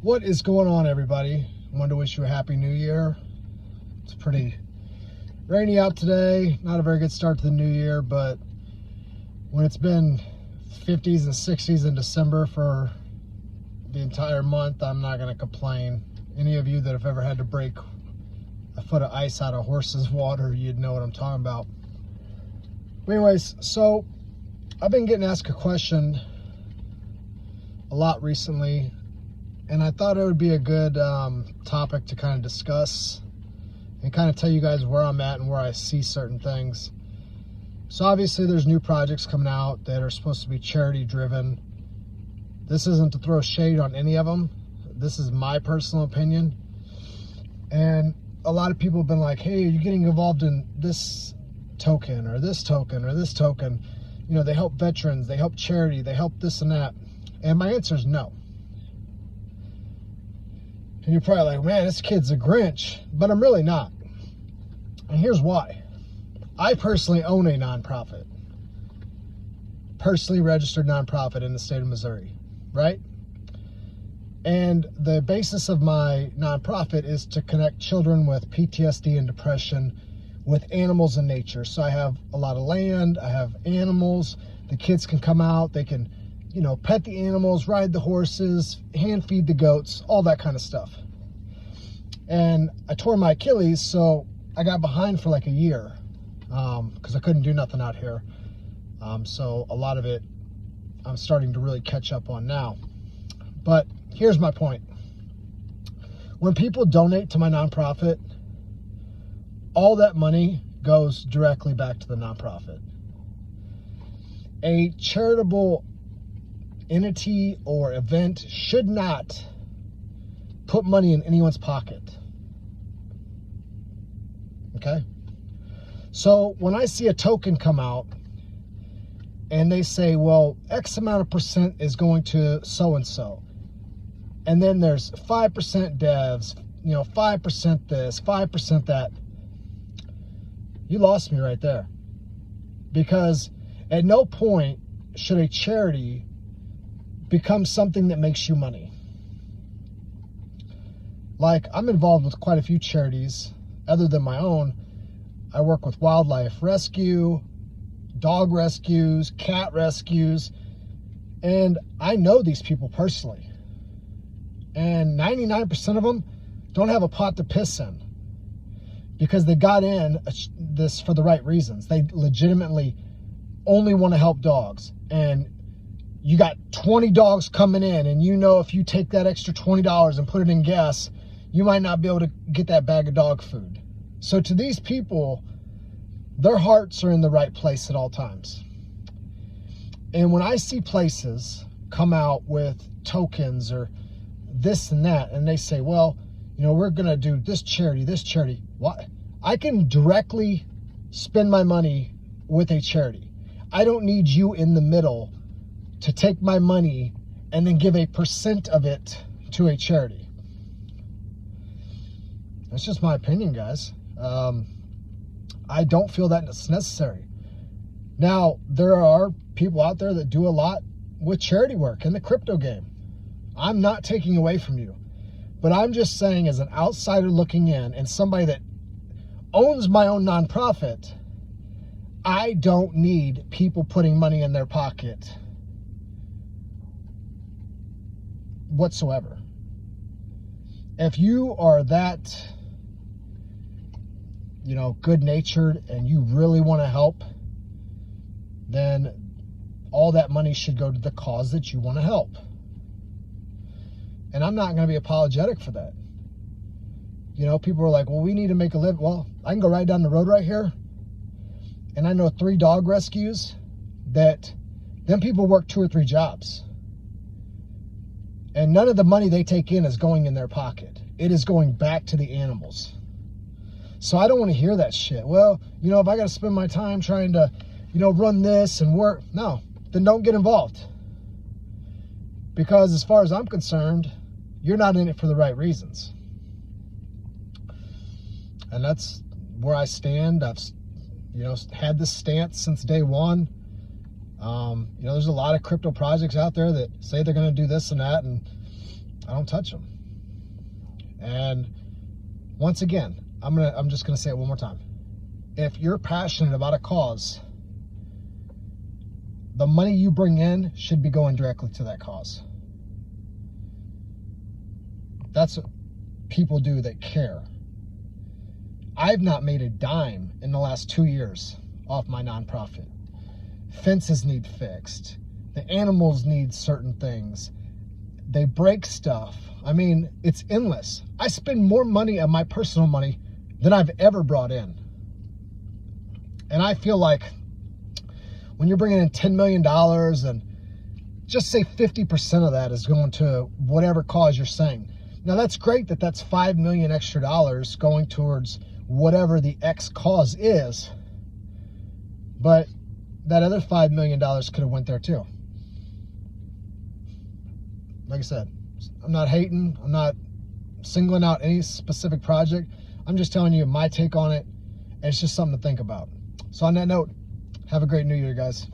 What is going on, everybody? I wanted to wish you a happy new year. It's pretty rainy out today. Not a very good start to the new year, but when it's been 50s and 60s in December for the entire month, I'm not going to complain. Any of you that have ever had to break a foot of ice out of horse's water, you'd know what I'm talking about. But anyways, so I've been getting asked a question a lot recently, and I thought it would be a good topic to kind of discuss and kind of tell you guys where I'm at and where I see certain things. So obviously there's new projects coming out that are supposed to be charity driven. This isn't to throw shade on any of them. This is my personal opinion. And a lot of people have been like, hey, are you getting involved in this token or this token or this token? You know, they help veterans, they help charity, they help this and that. And my answer is no. And you're probably like, man, this kid's a Grinch, but I'm really not. And here's why. I personally own a nonprofit, personally registered nonprofit in the state of Missouri, right? And the basis of my nonprofit is to connect children with PTSD and depression with animals and nature. So I have a lot of land, I have animals, the kids can come out, they can, you know, pet the animals, ride the horses, hand feed the goats, all that kind of stuff. And I tore my Achilles, so I got behind for like a year because I couldn't do nothing out here. So a lot of it I'm starting to really catch up on now. But here's my point. When people donate to my nonprofit, all that money goes directly back to the nonprofit. A charitable entity or event should not put money in anyone's pocket. Okay? So when I see a token come out and they say, well, X amount of percent is going to so-and-so, and then there's 5% devs, you know, 5% this, 5% that, you lost me right there. Because at no point should a charity become something that makes you money. Like, I'm involved with quite a few charities other than my own. I work with wildlife rescue, dog rescues, cat rescues, and I know these people personally. And 99% of them don't have a pot to piss in because they got in this for the right reasons. They legitimately only want to help dogs. And you got 20 dogs coming in, and you know if you take that extra $20 and put it in gas, you might not be able to get that bag of dog food. So to these people, their hearts are in the right place at all times. And when I see places come out with tokens or this and that, and they say, well, you know, we're going to do this charity. What? I can directly spend my money with a charity. I don't need you in the middle to take my money and then give a percent of it to a charity. That's just my opinion, guys. I don't feel that it's necessary. Now, there are people out there that do a lot with charity work in the crypto game. I'm not taking away from you, but I'm just saying, as an outsider looking in and somebody that owns my own nonprofit, I don't need people putting money in their pocket whatsoever. If you are that, you know, good-natured and you really want to help, then all that money should go to the cause that you want to help. And I'm not going to be apologetic for that. You know, people are like, well, we need to make a living. Well, I can go right down the road right here, and I know 3 dog rescues that them people work 2 or 3 jobs. And none of the money they take in is going in their pocket. It is going back to the animals. So I don't want to hear that shit. Well, you know, if I got to spend my time trying to, you know, run this and work, no, then don't get involved. Because as far as I'm concerned, you're not in it for the right reasons. And that's where I stand. I've, you know, had this stance since day one. You know, there's a lot of crypto projects out there that say they're going to do this and that, and I don't touch them. And once again, I'm just gonna say it one more time. If you're passionate about a cause, the money you bring in should be going directly to that cause. That's what people do that care. I've not made a dime in the last 2 years off my nonprofit. Fences need fixed. The animals need certain things. They break stuff. I mean, it's endless. I spend more money on my personal money than I've ever brought in. And I feel like when you're bringing in $10 million and just say 50% of that is going to whatever cause you're saying. Now that's great that that's $5 million extra dollars going towards whatever the X cause is, but that other $5 million could have went there too. Like I said, I'm not hating, I'm not singling out any specific project. I'm just telling you my take on it, and it's just something to think about. So on that note, have a great New Year, guys.